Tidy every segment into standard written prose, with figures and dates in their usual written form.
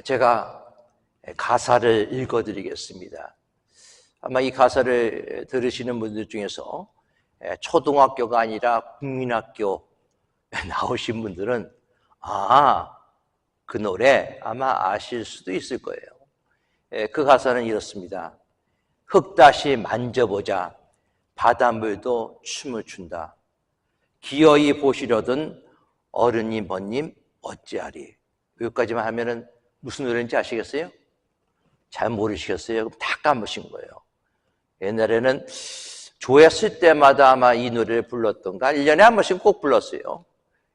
제가 가사를 읽어드리겠습니다. 아마 이 가사를 들으시는 분들 중에서 초등학교가 아니라 국민학교 나오신 분들은 그 노래 아마 아실 수도 있을 거예요. 그 가사는 이렇습니다. 흙 다시 만져보자. 바닷물도 춤을 춘다. 기어이 보시려던 어른님 번님 어찌하리. 여기까지만 하면은 무슨 노래인지 아시겠어요? 잘 모르시겠어요? 그럼 다 까먹으신 거예요. 옛날에는 조회했을 때마다 아마 이 노래를 불렀던가 1년에 한 번씩 꼭 불렀어요.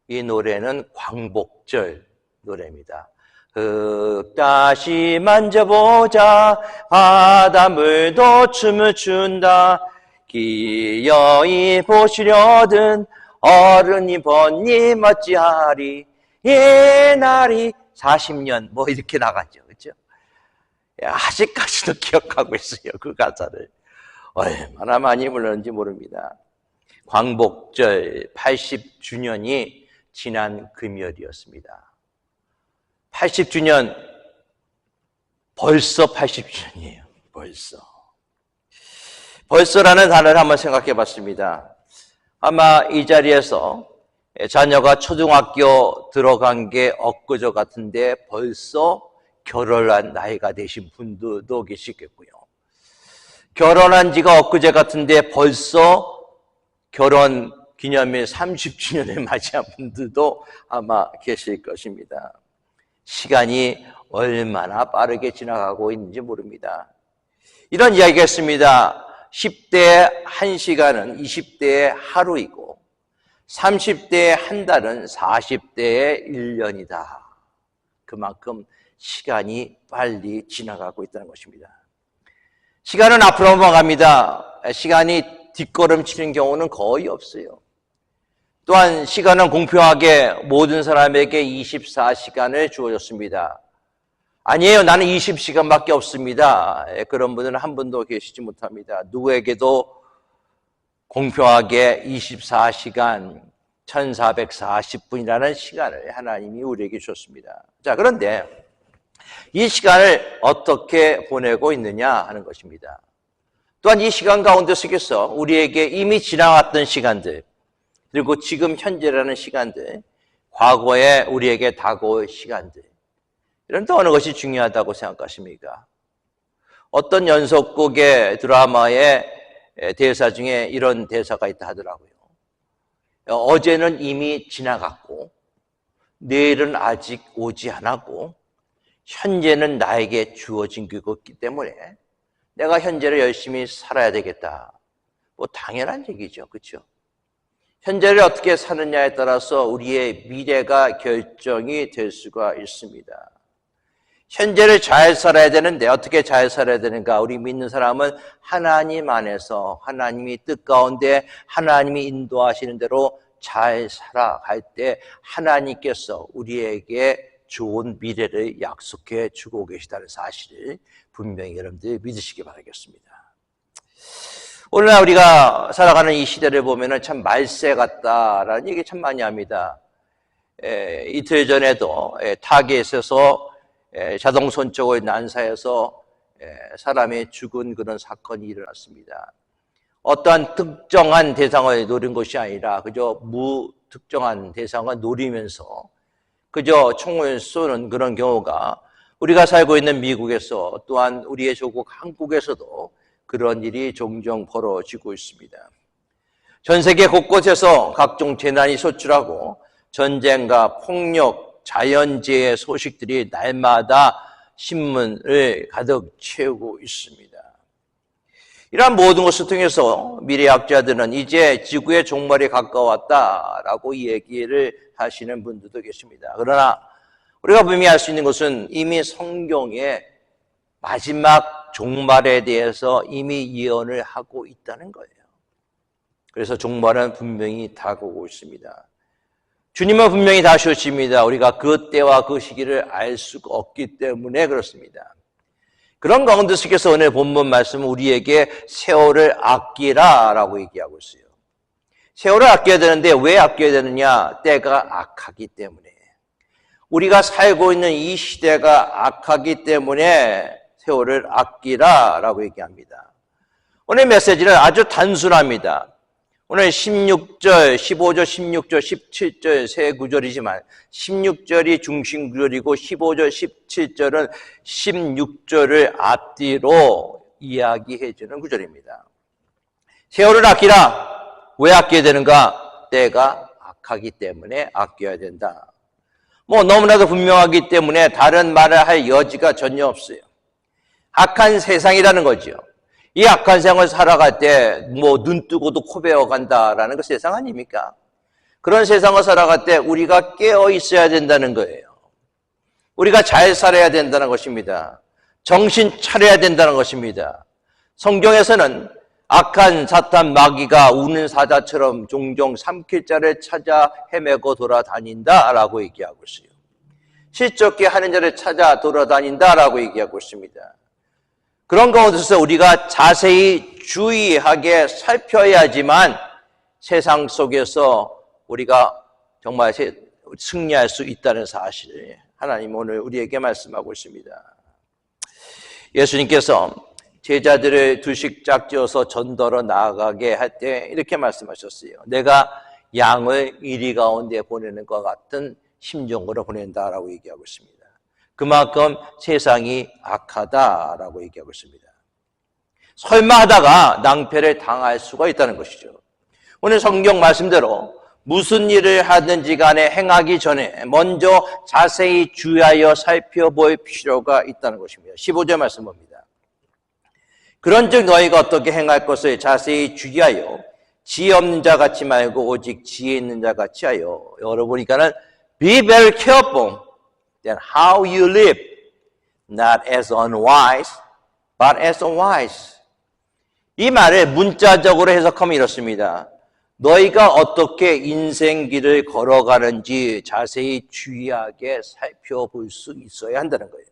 이 노래는 광복절 노래입니다. 흙 다시 만져보자. 바닷물도 춤을 춘다. 기어이 보시려든 어른이 번님 어찌하리. 옛날이 40년 뭐 이렇게 나가죠. 그렇죠? 아직까지도 기억하고 있어요. 그 가사를. 얼마나 많이 불렀는지 모릅니다. 광복절 80주년이 지난 금요일이었습니다. 80주년, 벌써 80주년이에요. 벌써라는 단어를 한번 생각해 봤습니다. 아마 이 자리에서 자녀가 초등학교 들어간 게 엊그저 같은데 벌써 결혼한 나이가 되신 분들도 계시겠고요. 결혼한 지가 엊그제 같은데 벌써 결혼 기념일 30주년을 맞이한 분들도 아마 계실 것입니다. 시간이 얼마나 빠르게 지나가고 있는지 모릅니다. 이런 이야기가 있습니다. 10대의 1시간은 20대의 하루이고 30대의 한 달은 40대의 1년이다. 그만큼 시간이 빨리 지나가고 있다는 것입니다. 시간은 앞으로 넘어갑니다. 시간이 뒷걸음치는 경우는 거의 없어요. 또한 시간은 공평하게 모든 사람에게 24시간을 주어졌습니다. 아니에요. 나는 20시간밖에 없습니다. 그런 분은 한 분도 계시지 못합니다. 누구에게도 공평하게 24시간 1440분이라는 시간을 하나님이 우리에게 주셨습니다. 자, 그런데 이 시간을 어떻게 보내고 있느냐 하는 것입니다. 또한 이 시간 가운데 속에서 우리에게 이미 지나갔던 시간들, 그리고 지금 현재라는 시간들, 과거에 우리에게 다가올 시간들, 이런 또 어느 것이 중요하다고 생각하십니까? 어떤 연속곡의 드라마의 대사 중에 이런 대사가 있다 하더라고요. 어제는 이미 지나갔고 내일은 아직 오지 않았고 현재는 나에게 주어진 것이기 때문에 내가 현재를 열심히 살아야 되겠다. 뭐 당연한 얘기죠. 그렇죠? 현재를 어떻게 사느냐에 따라서 우리의 미래가 결정이 될 수가 있습니다. 현재를 잘 살아야 되는데 어떻게 잘 살아야 되는가? 우리 믿는 사람은 하나님 안에서 하나님이 뜻 가운데 하나님이 인도하시는 대로 잘 살아갈 때 하나님께서 우리에게 좋은 미래를 약속해 주고 계시다는 사실을 분명히 여러분들이 믿으시기 바라겠습니다. 오늘날 우리가 살아가는 이 시대를 보면 참 말세 같다라는 얘기 참 많이 합니다. 이틀 전에도 타겟에서 자동 손쪽을 난사해서 사람이 죽은 그런 사건이 일어났습니다. 어떠한 특정한 대상을 노린 것이 아니라 그저 무특정한 대상을 노리면서 그저 총을 쏘는 그런 경우가 우리가 살고 있는 미국에서 또한 우리의 조국 한국에서도 그런 일이 종종 벌어지고 있습니다. 전 세계 곳곳에서 각종 재난이 속출하고 전쟁과 폭력, 자연재해 소식들이 날마다 신문을 가득 채우고 있습니다. 이러한 모든 것을 통해서 미래학자들은 이제 지구의 종말이 가까웠다라고 얘기를 하시는 분들도 계십니다. 그러나 우리가 분명히 알 수 있는 것은 이미 성경에 마지막 종말에 대해서 이미 예언을 하고 있다는 거예요. 그래서 종말은 분명히 다가오고 있습니다. 주님은 분명히 다시 오십니다. 우리가 그 때와 그 시기를 알 수가 없기 때문에 그렇습니다. 그런 가운데 속에서 오늘 본문 말씀은 우리에게 세월을 아끼라라고 얘기하고 있어요. 세월을 아껴야 되는데 왜 아껴야 되느냐? 때가 악하기 때문에. 우리가 살고 있는 이 시대가 악하기 때문에 세월을 아끼라라고 얘기합니다. 오늘 메시지는 아주 단순합니다. 오늘 16절, 15절, 16절, 17절 세 구절이지만 16절이 중심 구절이고 15절, 17절은 16절을 앞뒤로 이야기해 주는 구절입니다. 세월을 아끼라. 왜 아껴야 되는가? 때가 악하기 때문에 아껴야 된다. 너무나도 분명하기 때문에 다른 말을 할 여지가 전혀 없어요. 악한 세상이라는 거죠. 이 악한 세상을 살아갈 때 눈 뜨고도 코 베어 간다라는 그 세상 아닙니까? 그런 세상을 살아갈 때 우리가 깨어 있어야 된다는 거예요. 우리가 잘 살아야 된다는 것입니다. 정신 차려야 된다는 것입니다. 성경에서는 악한 사탄 마귀가 우는 사자처럼 종종 삼킬 자를 찾아 헤매고 돌아다닌다라고 얘기하고 있어요. 실족게 하는 자를 찾아 돌아다닌다라고 얘기하고 있습니다. 그런 가운데서 우리가 자세히 주의하게 살펴야지만 세상 속에서 우리가 정말 승리할 수 있다는 사실을 하나님 오늘 우리에게 말씀하고 있습니다. 예수님께서 제자들을 두씩 짝지어서 전도로 나아가게 할 때 이렇게 말씀하셨어요. 내가 양을 이리 가운데 보내는 것 같은 심정으로 보낸다라고 얘기하고 있습니다. 그만큼 세상이 악하다라고 얘기하고 있습니다. 설마 하다가 낭패를 당할 수가 있다는 것이죠. 오늘 성경 말씀대로 무슨 일을 하든지 간에 행하기 전에 먼저 자세히 주의하여 살펴볼 필요가 있다는 것입니다. 15절 말씀 봅니다. 그런즉 너희가 어떻게 행할 것을 자세히 주의하여 지혜 없는 자 같이 말고 오직 지혜 있는 자 같이 하여. 여러분이니까는 be very careful that how you live, not as unwise, but as wise. 이 말을 문자적으로 해석하면 이렇습니다. 너희가 어떻게 인생길을 걸어가는지 자세히 주의하게 살펴볼 수 있어야 한다는 거예요.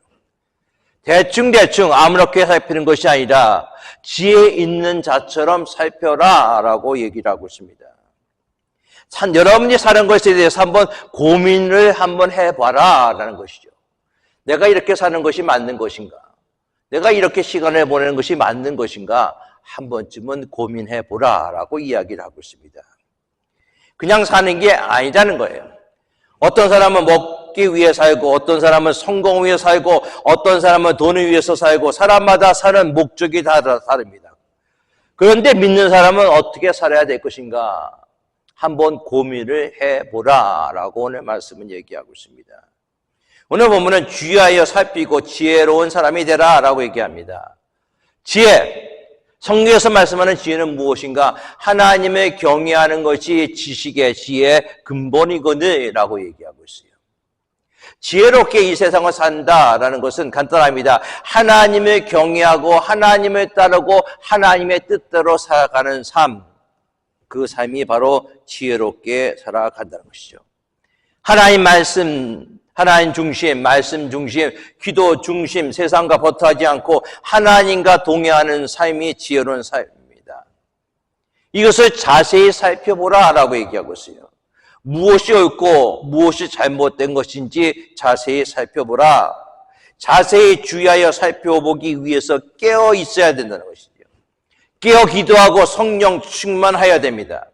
대충 아무렇게 살피는 것이 아니라 지혜 있는 자처럼 살펴라 라고 얘기를 하고 있습니다. 여러분이 사는 것에 대해서 한번 고민을 한번 해봐라 라는 것이죠. 내가 이렇게 사는 것이 맞는 것인가? 내가 이렇게 시간을 보내는 것이 맞는 것인가? 한 번쯤은 고민해보라 라고 이야기를 하고 있습니다. 그냥 사는 게 아니라는 거예요. 어떤 사람은 먹기 위해 살고, 어떤 사람은 성공 위해 살고, 어떤 사람은 돈을 위해서 살고, 사람마다 사는 목적이 다릅니다. 그런데 믿는 사람은 어떻게 살아야 될 것인가? 한번 고민을 해보라 라고 오늘 말씀은 얘기하고 있습니다. 오늘 본문은 주의하여 살피고 지혜로운 사람이 되라 라고 얘기합니다. 지혜, 성경에서 말씀하는 지혜는 무엇인가? 하나님을 경외하는 것이 지식의 지혜의 근본이거든 라고 얘기하고 있어요. 지혜롭게 이 세상을 산다라는 것은 간단합니다. 하나님을 경외하고 하나님을 따르고 하나님의 뜻대로 살아가는 삶, 그 삶이 바로 지혜롭게 살아간다는 것이죠. 하나님 말씀, 하나님 중심, 말씀 중심, 기도 중심, 세상과 버터하지 않고 하나님과 동행하는 삶이 지혜로운 삶입니다. 이것을 자세히 살펴보라 라고 얘기하고 있어요. 무엇이 옳고 무엇이 잘못된 것인지 자세히 살펴보라. 자세히 주의하여 살펴보기 위해서 깨어 있어야 된다는 것이죠. 깨어 기도하고 성령 충만해야 됩니다.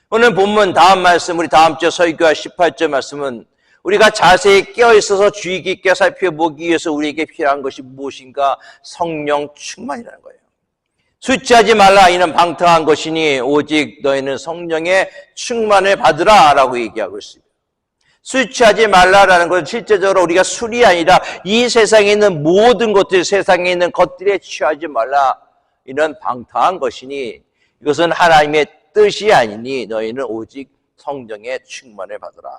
오늘 본문 다음 말씀, 우리 다음 주 설교할 18절 말씀은 우리가 자세히 깨어 있어서 주의 깊게 살펴보기 위해서 우리에게 필요한 것이 무엇인가? 성령 충만이라는 거예요. 술 취하지 말라, 이는 방탕한 것이니 오직 너희는 성령의 충만을 받으라 라고 얘기하고 있습니다. 술 취하지 말라라는 것은 실제적으로 우리가 술이 아니라 이 세상에 있는 모든 것들, 세상에 있는 것들에 취하지 말라. 이는 방탕한 것이니 이것은 하나님의 뜻이 아니니 너희는 오직 성령의 충만을 받으라.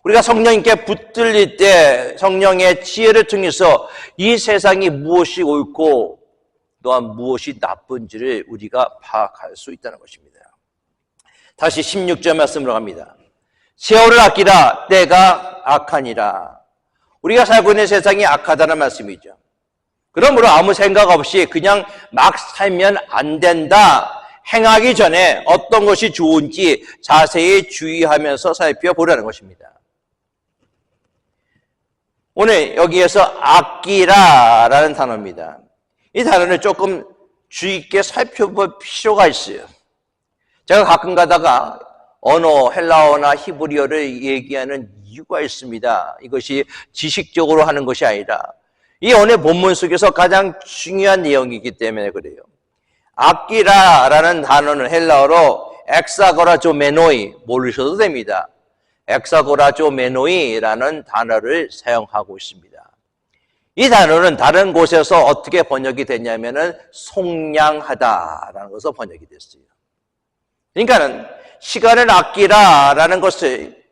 우리가 성령님께 붙들릴 때 성령의 지혜를 통해서 이 세상이 무엇이 옳고 또한 무엇이 나쁜지를 우리가 파악할 수 있다는 것입니다. 다시 16절 말씀으로 갑니다. 세월을 아끼라, 때가 악하니라. 우리가 살고 있는 세상이 악하다는 말씀이죠. 그러므로 아무 생각 없이 그냥 막 살면 안 된다. 행하기 전에 어떤 것이 좋은지 자세히 주의하면서 살펴보라는 것입니다. 오늘 여기에서 아끼라라는 단어입니다. 이 단어를 조금 주의 깊게 살펴볼 필요가 있어요. 제가 가끔 가다가 언어, 헬라어나 히브리어를 얘기하는 이유가 있습니다. 이것이 지식적으로 하는 것이 아니라 이 오늘 본문 속에서 가장 중요한 내용이기 때문에 그래요. 아끼라라는 단어는 헬라어로 엑사고라조메노이, 모르셔도 됩니다. 엑사고라조메노이라는 단어를 사용하고 있습니다. 이 단어는 다른 곳에서 어떻게 번역이 됐냐면은 속량하다라는 것으로 번역이 됐어요. 그러니까는 시간을 아끼라라는 것을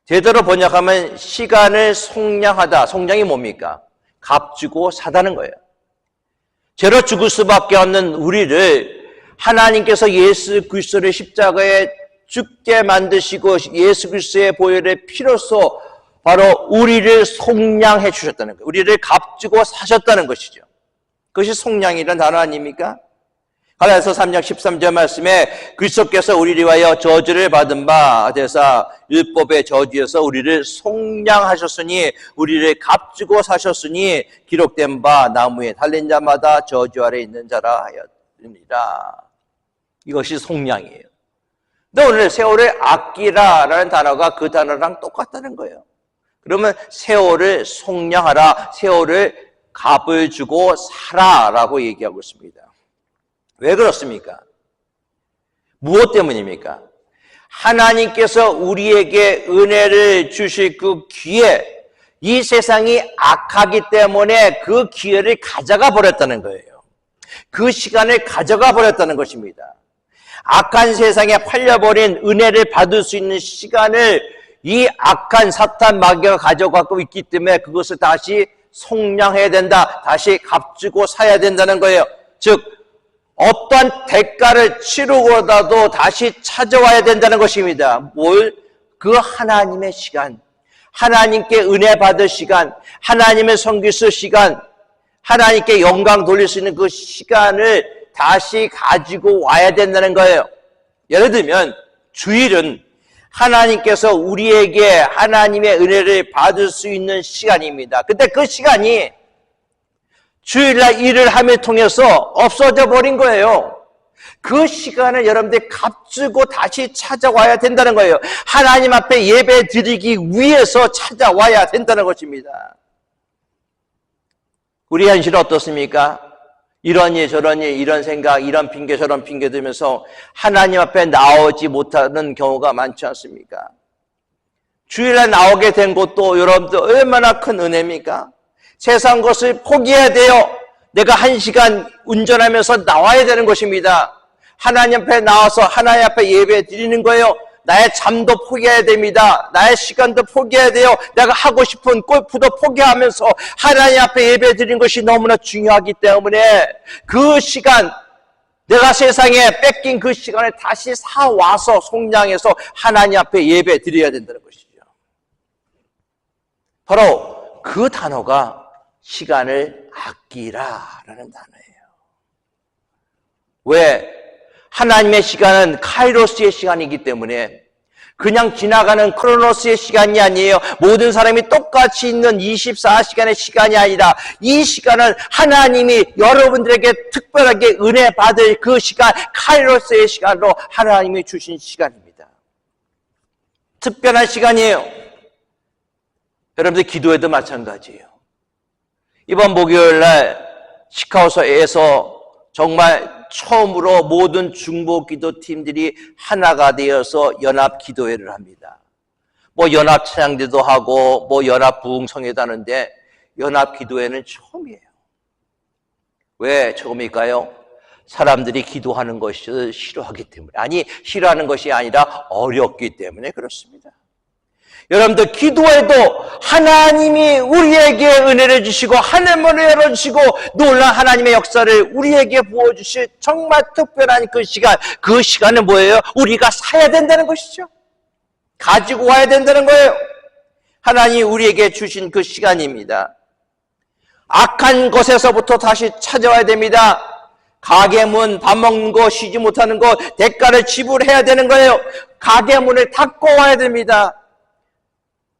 제대로 번역하면 시간을 속량하다. 속량이 뭡니까? 값주고 사다는 거예요. 죄로 죽을 수밖에 없는 우리를 하나님께서 예수 그리스도를 십자가에 죽게 만드시고 예수 그리스도의 보혈의 피로써 바로 우리를 속량해 주셨다는 거예요. 우리를 값주고 사셨다는 것이죠. 그것이 속량이라는 단어 아닙니까? 갈라디아서 3장 13절 말씀에 그리스도께서 우리를 위하여 저주를 받은 바 되사 율법의 저주에서 우리를 속량하셨으니 우리를 값주고 사셨으니 기록된 바 나무에 달린 자마다 저주 아래 있는 자라 하였습니다. 이것이 속량이에요. 근데 오늘 세월을 아끼라라는 단어가 그 단어랑 똑같다는 거예요. 그러면 세월을 속량하라, 세월을 값을 주고 사라라고 얘기하고 있습니다. 왜 그렇습니까? 무엇 때문입니까? 하나님께서 우리에게 은혜를 주실 그 기회, 이 세상이 악하기 때문에 그 기회를 가져가 버렸다는 거예요. 그 시간을 가져가 버렸다는 것입니다. 악한 세상에 팔려버린 은혜를 받을 수 있는 시간을 이 악한 사탄 마귀가 가져가고 있기 때문에 그것을 다시 속량해야 된다. 다시 값주고 사야 된다는 거예요. 즉 어떠한 대가를 치르고라도 다시 찾아와야 된다는 것입니다. 뭘? 그 하나님의 시간, 하나님께 은혜 받을 시간, 하나님의 섬길 수 시간, 하나님께 영광 돌릴 수 있는 그 시간을 다시 가지고 와야 된다는 거예요. 예를 들면 주일은 하나님께서 우리에게 하나님의 은혜를 받을 수 있는 시간입니다. 근데 그 시간이 주일날 일을 함을 통해서 없어져 버린 거예요. 그 시간을 여러분들이 값주고 다시 찾아와야 된다는 거예요. 하나님 앞에 예배 드리기 위해서 찾아와야 된다는 것입니다. 우리 현실은 어떻습니까? 이런 일 저런 일 이런 생각 이런 핑계 저런 핑계 들면서 하나님 앞에 나오지 못하는 경우가 많지 않습니까? 주일날 나오게 된 것도 여러분들 얼마나 큰 은혜입니까? 세상 것을 포기해야 돼요. 내가 1시간 운전하면서 나와야 되는 것입니다. 하나님 앞에 나와서 하나님 앞에 예배 드리는 거예요. 나의 잠도 포기해야 됩니다. 나의 시간도 포기해야 돼요. 내가 하고 싶은 골프도 포기하면서 하나님 앞에 예배 드리는 것이 너무나 중요하기 때문에 그 시간, 내가 세상에 뺏긴 그 시간을 다시 사와서 속량해서 하나님 앞에 예배 드려야 된다는 것이죠. 바로 그 단어가 시간을 아끼라라는 단어예요. 왜? 하나님의 시간은 카이로스의 시간이기 때문에 그냥 지나가는 크로노스의 시간이 아니에요. 모든 사람이 똑같이 있는 24시간의 시간이 아니라 이 시간은 하나님이 여러분들에게 특별하게 은혜 받을 그 시간, 카이로스의 시간으로 하나님이 주신 시간입니다. 특별한 시간이에요. 여러분들 기도에도 마찬가지예요. 이번 목요일날 시카고에서 정말 처음으로 모든 중보기도팀들이 하나가 되어서 연합기도회를 합니다. 뭐 연합찬양대도 하고 뭐 연합부흥성회도 하는데 연합기도회는 처음이에요. 왜 처음일까요? 사람들이 기도하는 것을 싫어하기 때문에, 아니 싫어하는 것이 아니라 어렵기 때문에 그렇습니다. 여러분들 기도해도 하나님이 우리에게 은혜를 주시고 하늘문을 열어주시고 놀라운 하나님의 역사를 우리에게 부어주실 정말 특별한 그 시간, 그 시간은 뭐예요? 우리가 사야 된다는 것이죠. 가지고 와야 된다는 거예요. 하나님이 우리에게 주신 그 시간입니다. 악한 것에서부터 다시 찾아와야 됩니다. 가게 문, 밥 먹는 거, 쉬지 못하는 거, 대가를 지불해야 되는 거예요. 가게 문을 닫고 와야 됩니다.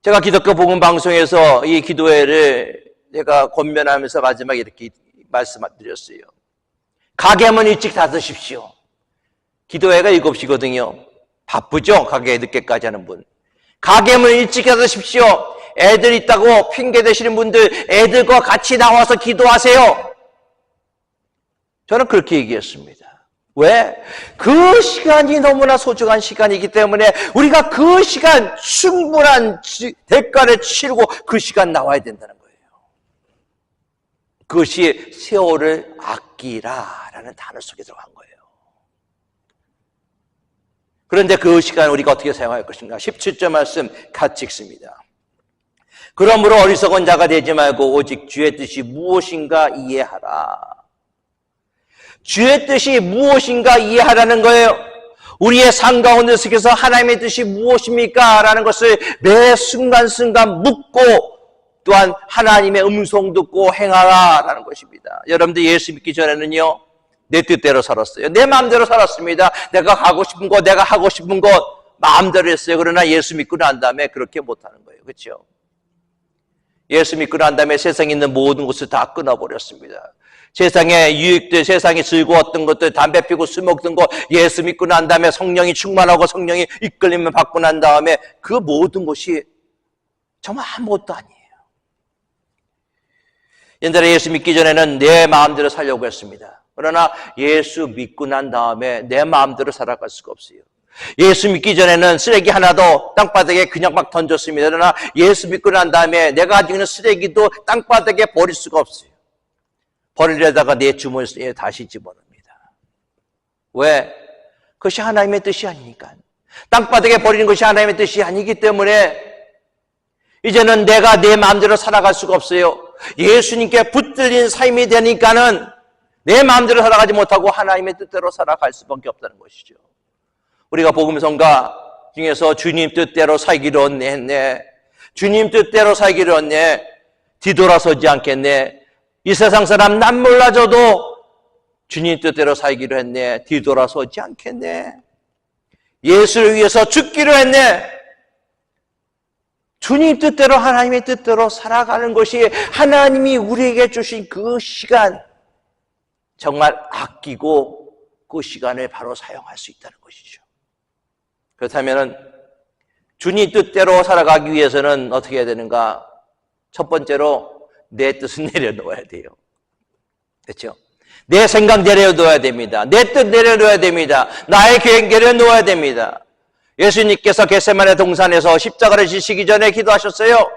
제가 기독교 복음 방송에서 이 기도회를 제가 권면하면서 마지막에 이렇게 말씀드렸어요. 가게문 일찍 닫으십시오. 기도회가 7시거든요. 바쁘죠? 가게 늦게까지 하는 분. 가게문 일찍 닫으십시오. 애들 있다고 핑계 대시는 분들 애들과 같이 나와서 기도하세요. 저는 그렇게 얘기했습니다. 왜? 그 시간이 너무나 소중한 시간이기 때문에 우리가 그 시간 충분한 대가를 치르고 그 시간 나와야 된다는 거예요. 그것이 세월을 아끼라라는 단어 속에 들어간 거예요. 그런데 그 시간 우리가 어떻게 사용할 것인가? 17절 말씀 같이 읽습니다. 그러므로 어리석은 자가 되지 말고 오직 주의 뜻이 무엇인가 이해하라. 주의 뜻이 무엇인가 이해하라는 거예요. 우리의 삶 가운데 속에서 하나님의 뜻이 무엇입니까? 라는 것을 매 순간순간 묻고 또한 하나님의 음성 듣고 행하라라는 것입니다. 여러분들 예수 믿기 전에는요, 내 뜻대로 살았어요. 내 마음대로 살았습니다. 내가 가고 싶은 것, 내가 하고 싶은 것 마음대로 했어요. 그러나 예수 믿고 난 다음에 그렇게 못하는 거예요. 그렇죠? 예수 믿고 난 다음에 세상에 있는 모든 것을 다 끊어버렸습니다. 세상의 유익들, 세상이 즐거웠던 것들, 담배 피고 술 먹던 거 예수 믿고 난 다음에 성령이 충만하고 성령이 이끌림을 받고 난 다음에 그 모든 것이 정말 아무것도 아니에요. 옛날에 예수 믿기 전에는 내 마음대로 살려고 했습니다. 그러나 예수 믿고 난 다음에 내 마음대로 살아갈 수가 없어요. 예수 믿기 전에는 쓰레기 하나도 땅바닥에 그냥 막 던졌습니다. 그러나 예수 믿고 난 다음에 내가 가지고 있는 쓰레기도 땅바닥에 버릴 수가 없어요. 버리려다가 내 주머니에 다시 집어넣습니다. 왜? 그것이 하나님의 뜻이 아니니까. 땅바닥에 버리는 것이 하나님의 뜻이 아니기 때문에 이제는 내가 내 마음대로 살아갈 수가 없어요. 예수님께 붙들린 삶이 되니까는 내 마음대로 살아가지 못하고 하나님의 뜻대로 살아갈 수밖에 없다는 것이죠. 우리가 복음성가 중에서 주님 뜻대로 살기로 했네. 주님 뜻대로 살기로 했네. 뒤돌아서지 않겠네. 이 세상 사람 난 몰라줘도 주님 뜻대로 살기로 했네. 뒤돌아서지 않겠네. 예수를 위해서 죽기로 했네. 주님 뜻대로 하나님의 뜻대로 살아가는 것이 하나님이 우리에게 주신 그 시간 정말 아끼고 그 시간을 바로 사용할 수 있다는 것이죠. 그렇다면 주님 뜻대로 살아가기 위해서는 어떻게 해야 되는가? 첫 번째로 내 뜻은 내려놓아야 돼요. 그렇죠? 내 생각 내려놓아야 됩니다. 내 뜻 내려놓아야 됩니다. 나의 계획 내려놓아야 됩니다. 예수님께서 겟세마네 동산에서 십자가를 지시기 전에 기도하셨어요.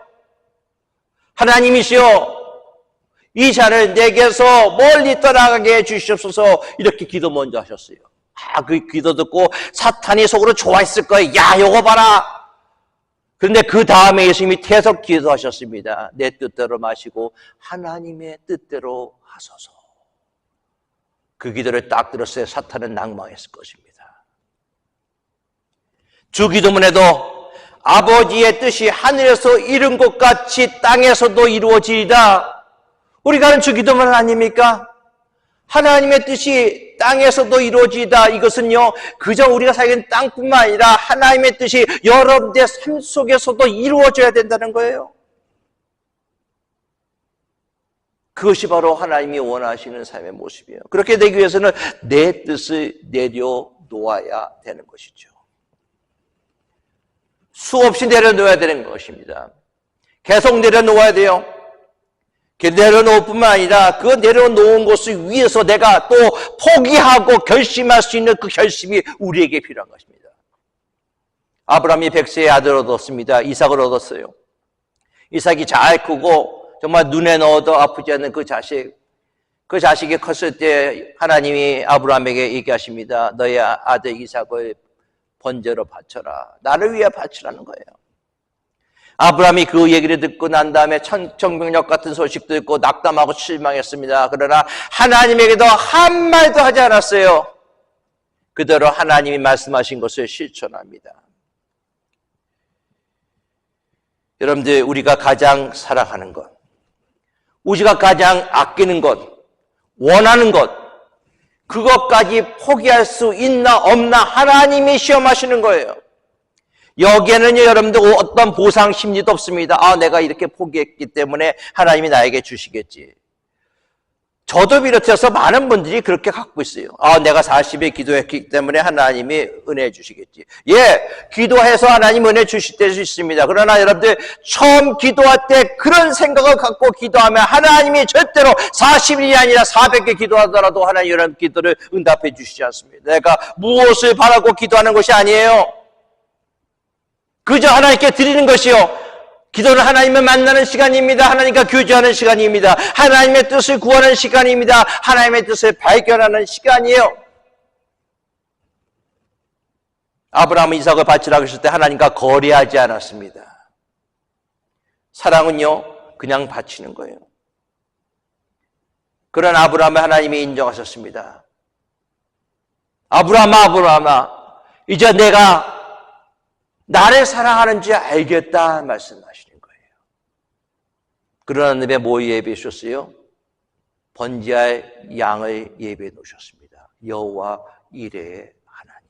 하나님이시여, 이 잔을 내게서 멀리 떠나가게 해주시옵소서. 이렇게 기도 먼저 하셨어요. 그 기도 듣고 사탄이 속으로 좋아했을 거예요. 야, 요거 봐라. 그런데 그 다음에 예수님이 계속 기도하셨습니다. 내 뜻대로 마시고 하나님의 뜻대로 하소서. 그 기도를 딱 들었어요. 사탄은 낭망했을 것입니다. 주 기도문에도 아버지의 뜻이 하늘에서 이룬 것 같이 땅에서도 이루어지이다. 우리가 하는 주 기도문 아닙니까? 하나님의 뜻이 땅에서도 이루어지다. 이것은요, 그저 우리가 살기는 땅뿐만 아니라 하나님의 뜻이 여러분의 삶 속에서도 이루어져야 된다는 거예요. 그것이 바로 하나님이 원하시는 삶의 모습이에요. 그렇게 되기 위해서는 내 뜻을 내려놓아야 되는 것이죠. 수없이 내려놓아야 되는 것입니다. 계속 내려놓아야 돼요. 내려놓을 뿐만 아니라 그 내려놓은 것을 위해서 내가 또 포기하고 결심할 수 있는 그 결심이 우리에게 필요한 것입니다. 아브라함이 100세의 아들을 얻었습니다. 이삭을 얻었어요. 이삭이 잘 크고 정말 눈에 넣어도 아프지 않는 그 자식이 컸을 때 하나님이 아브라함에게 얘기하십니다. 너의 아들 이삭을 번제로 바쳐라. 나를 위해 바치라는 거예요. 아브라함이 그 얘기를 듣고 난 다음에 천정병력 같은 소식 듣고 낙담하고 실망했습니다. 그러나 하나님에게도 한 말도 하지 않았어요. 그대로 하나님이 말씀하신 것을 실천합니다. 여러분들, 우리가 가장 사랑하는 것, 우리가 가장 아끼는 것, 원하는 것, 그것까지 포기할 수 있나 없나 하나님이 시험하시는 거예요. 여기에는요, 여러분들 어떤 보상 심리도 없습니다. 아, 내가 이렇게 포기했기 때문에 하나님이 나에게 주시겠지. 저도 비롯해서 많은 분들이 그렇게 갖고 있어요. 아, 내가 40일 기도했기 때문에 하나님이 은혜 주시겠지. 예, 기도해서 하나님 은혜 주실 때도 있습니다. 그러나 여러분들 처음 기도할 때 그런 생각을 갖고 기도하면 하나님이 절대로 40일이 아니라 400개 기도하더라도 하나님 여러분 기도를 응답해 주시지 않습니다. 내가 무엇을 바라고 기도하는 것이 아니에요. 그저 하나님께 드리는 것이요. 기도는 하나님을 만나는 시간입니다. 하나님과 교제하는 시간입니다. 하나님의 뜻을 구하는 시간입니다. 하나님의 뜻을 발견하는 시간이에요. 아브라함은 이삭을 바치라고 했을 때 하나님과 거래하지 않았습니다. 사랑은요, 그냥 바치는 거예요. 그런 아브라함을 하나님이 인정하셨습니다. 아브라함아, 이제 내가 나를 사랑하는지 알겠다 말씀하시는 거예요. 그러나 늪에 뭐 예배해 주셨어요? 번제할 양을 예배해 놓으셨습니다. 여호와 이레의 하나님.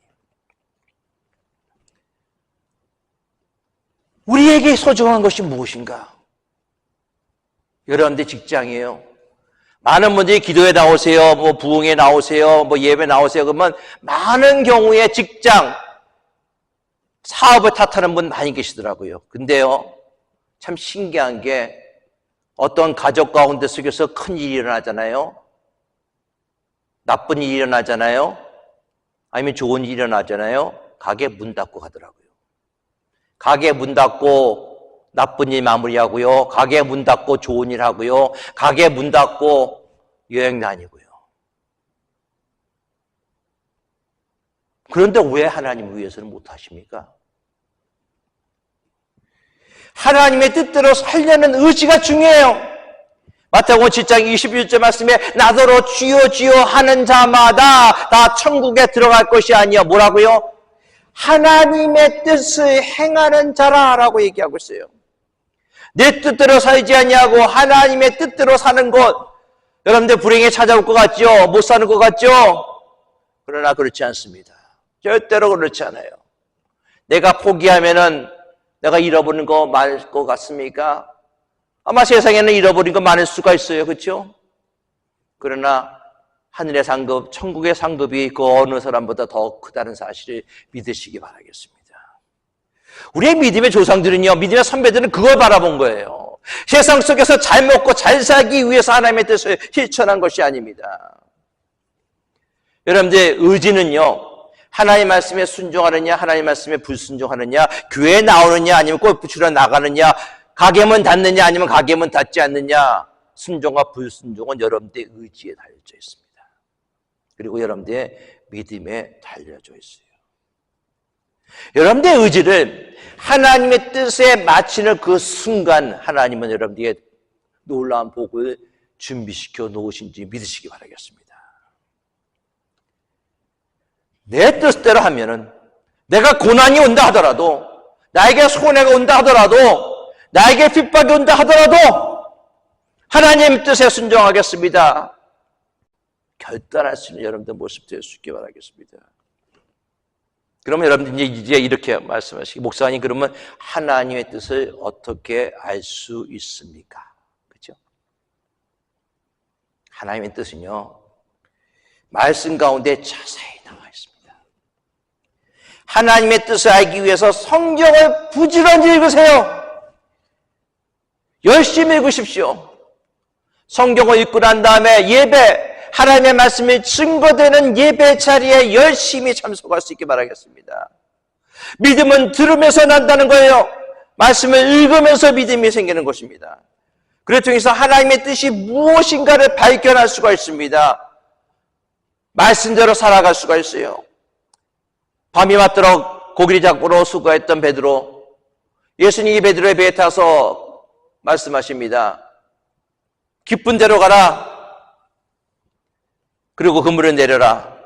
우리에게 소중한 것이 무엇인가? 여러분들 직장이에요. 많은 분들이 기도에 나오세요, 뭐 부흥에 나오세요, 뭐 예배 나오세요. 그러면 많은 경우에 직장, 사업을 탓하는 분 많이 계시더라고요. 근데요, 참 신기한 게 어떤 가족 가운데 속에서 큰 일이 일어나잖아요. 나쁜 일이 일어나잖아요. 아니면 좋은 일이 일어나잖아요. 가게 문 닫고 가더라고요. 가게 문 닫고 나쁜 일 마무리하고요. 가게 문 닫고 좋은 일 하고요. 가게 문 닫고 여행 다니고요. 그런데 왜 하나님을 위해서는 못하십니까? 하나님의 뜻대로 살려는 의지가 중요해요. 마태복음 7장 21절 말씀에 나더러 주여 주여 하는 자마다 다 천국에 들어갈 것이 아니요. 뭐라고요? 하나님의 뜻을 행하는 자라라고 얘기하고 있어요. 내 뜻대로 살지 아니하고 하나님의 뜻대로 사는 것, 여러분들 불행에 찾아올 것 같죠? 못 사는 것 같죠? 그러나 그렇지 않습니다. 절대로 그렇지 않아요. 내가 포기하면은 내가 잃어버리는 거 많을 것 같습니까? 아마 세상에는 잃어버린 거 많을 수가 있어요. 그렇죠? 그러나 하늘의 상급, 천국의 상급이 그 어느 사람보다 더 크다는 사실을 믿으시기 바라겠습니다. 우리의 믿음의 조상들은요, 믿음의 선배들은 그걸 바라본 거예요. 세상 속에서 잘 먹고 잘 살기 위해서 하나님의 뜻을 실천한 것이 아닙니다. 여러분들 의지는요, 하나님 말씀에 순종하느냐, 하나님 말씀에 불순종하느냐, 교회에 나오느냐, 아니면 골프치러 나가느냐, 가게문 닫느냐, 아니면 가게문 닫지 않느냐, 순종과 불순종은 여러분들의 의지에 달려져 있습니다. 그리고 여러분들의 믿음에 달려져 있어요. 여러분들의 의지를 하나님의 뜻에 맞추는 그 순간 하나님은 여러분들에게 놀라운 복을 준비시켜 놓으신지 믿으시기 바라겠습니다. 내 뜻대로 하면은 내가 고난이 온다 하더라도, 나에게 손해가 온다 하더라도, 나에게 핍박이 온다 하더라도 하나님 뜻에 순종하겠습니다. 결단할 수 있는 여러분들 모습 될 수 있게 바라겠습니다. 그러면 여러분들 이제 이렇게 말씀하시기, 목사님 그러면 하나님의 뜻을 어떻게 알 수 있습니까? 그렇죠? 하나님의 뜻은요, 말씀 가운데 자세히 나와 있습니다. 하나님의 뜻을 알기 위해서 성경을 부지런히 읽으세요. 열심히 읽으십시오. 성경을 읽고 난 다음에 예배, 하나님의 말씀이 증거되는 예배 자리에 열심히 참석할 수 있게 바라겠습니다. 믿음은 들으면서 난다는 거예요. 말씀을 읽으면서 믿음이 생기는 것입니다. 그래 통해서 하나님의 뜻이 무엇인가를 발견할 수가 있습니다. 말씀대로 살아갈 수가 있어요. 밤이 맞도록 고기를 잡으러 수고했던 베드로, 예수님이 베드로의 배에 타서 말씀하십니다. 기쁜 데로 가라. 그리고 그물을 내려라.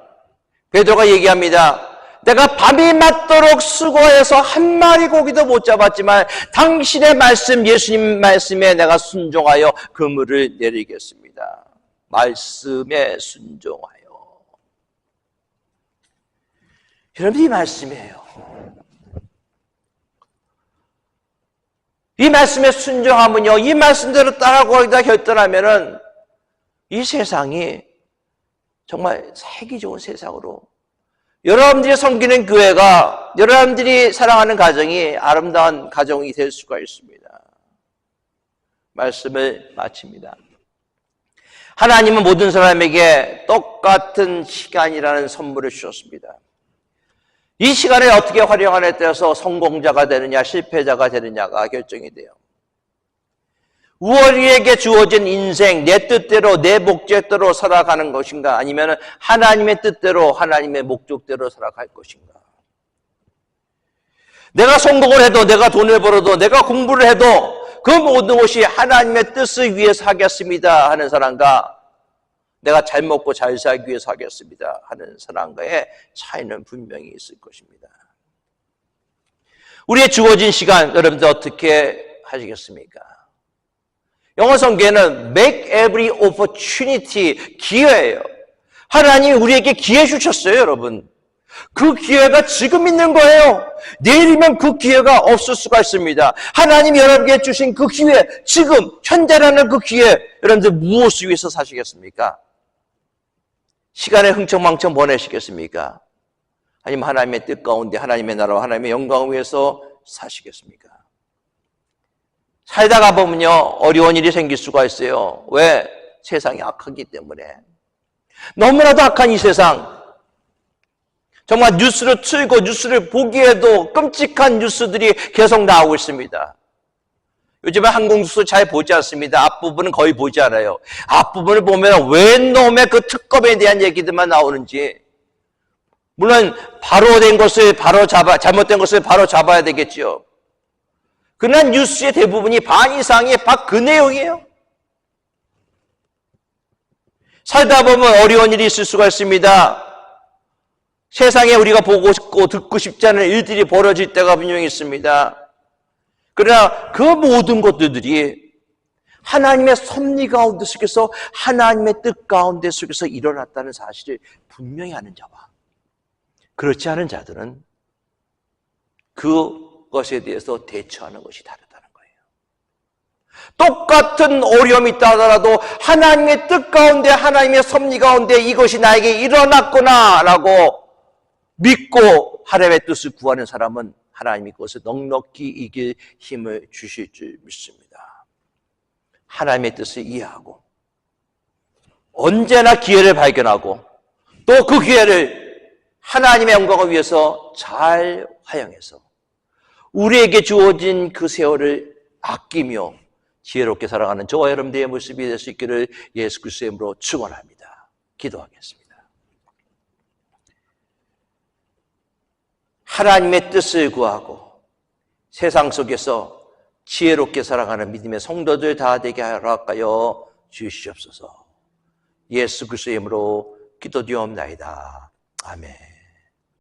베드로가 얘기합니다. 내가 밤이 맞도록 수고해서 한 마리 고기도 못 잡았지만 당신의 말씀, 예수님 말씀에 내가 순종하여 그물을 내리겠습니다. 말씀에 순종하여. 여러분, 이 말씀이에요. 이 말씀에 순종하면요, 이 말씀대로 따라가기다 결단하면은 이 세상이 정말 살기 좋은 세상으로, 여러분들이 섬기는 교회가, 여러분들이 사랑하는 가정이 아름다운 가정이 될 수가 있습니다. 말씀을 마칩니다. 하나님은 모든 사람에게 똑같은 시간이라는 선물을 주셨습니다. 이 시간을 어떻게 활용하느냐에 따라서 성공자가 되느냐 실패자가 되느냐가 결정이 돼요. 우리에게 주어진 인생, 내 뜻대로 내 목적대로 살아가는 것인가, 아니면 하나님의 뜻대로 하나님의 목적대로 살아갈 것인가. 내가 성공을 해도, 내가 돈을 벌어도, 내가 공부를 해도 그 모든 것이 하나님의 뜻을 위해서 하겠습니다 하는 사람과, 내가 잘 먹고 잘 살기 위해서 하겠습니다 하는 사람과의 차이는 분명히 있을 것입니다. 우리의 주어진 시간, 여러분들 어떻게 하시겠습니까? 영어 성경에는 make every opportunity, 기회예요. 하나님이 우리에게 기회 주셨어요, 여러분. 그 기회가 지금 있는 거예요. 내일이면 그 기회가 없을 수가 있습니다. 하나님이 여러분에게 주신 그 기회, 지금 현재라는 그 기회, 여러분들 무엇을 위해서 사시겠습니까? 시간에 흥청망청 보내시겠습니까? 아니면 하나님의 뜻 가운데 하나님의 나라와 하나님의 영광을 위해서 사시겠습니까? 살다가 보면요, 어려운 일이 생길 수가 있어요. 왜? 세상이 악하기 때문에. 너무나도 악한 이 세상, 정말 뉴스를 틀고 뉴스를 보기에도 끔찍한 뉴스들이 계속 나오고 있습니다. 요즘에 한국 뉴스 잘 보지 않습니다. 앞부분은 거의 보지 않아요. 앞부분을 보면 웬 놈의 그 특검에 대한 얘기들만 나오는지, 물론 바로 된 것을 바로 잘못된 것을 바로 잡아야 되겠죠. 그러나 뉴스의 대부분이 반 이상이 다 그 내용이에요. 살다 보면 어려운 일이 있을 수가 있습니다. 세상에 우리가 보고 싶고 듣고 싶지 않은 일들이 벌어질 때가 분명히 있습니다. 그러나 그 모든 것들이 하나님의 섭리 가운데 속에서, 하나님의 뜻 가운데 속에서 일어났다는 사실을 분명히 아는 자와 그렇지 않은 자들은 그것에 대해서 대처하는 것이 다르다는 거예요. 똑같은 어려움이 있다 하더라도 하나님의 뜻 가운데, 하나님의 섭리 가운데 이것이 나에게 일어났구나 라고 믿고 하나님의 뜻을 구하는 사람은 하나님이 그것을 넉넉히 이길 힘을 주실 줄 믿습니다. 하나님의 뜻을 이해하고 언제나 기회를 발견하고 또 그 기회를 하나님의 영광을 위해서 잘 활용해서 우리에게 주어진 그 세월을 아끼며 지혜롭게 살아가는 저와 여러분들의 모습이 될 수 있기를 예수 그리스도의 이름으로 축원합니다. 기도하겠습니다. 하나님의 뜻을 구하고 세상 속에서 지혜롭게 살아가는 믿음의 성도들 다 되게 하여 주시옵소서. 예수 그리스도의 이름으로 기도드리옵나이다. 아멘.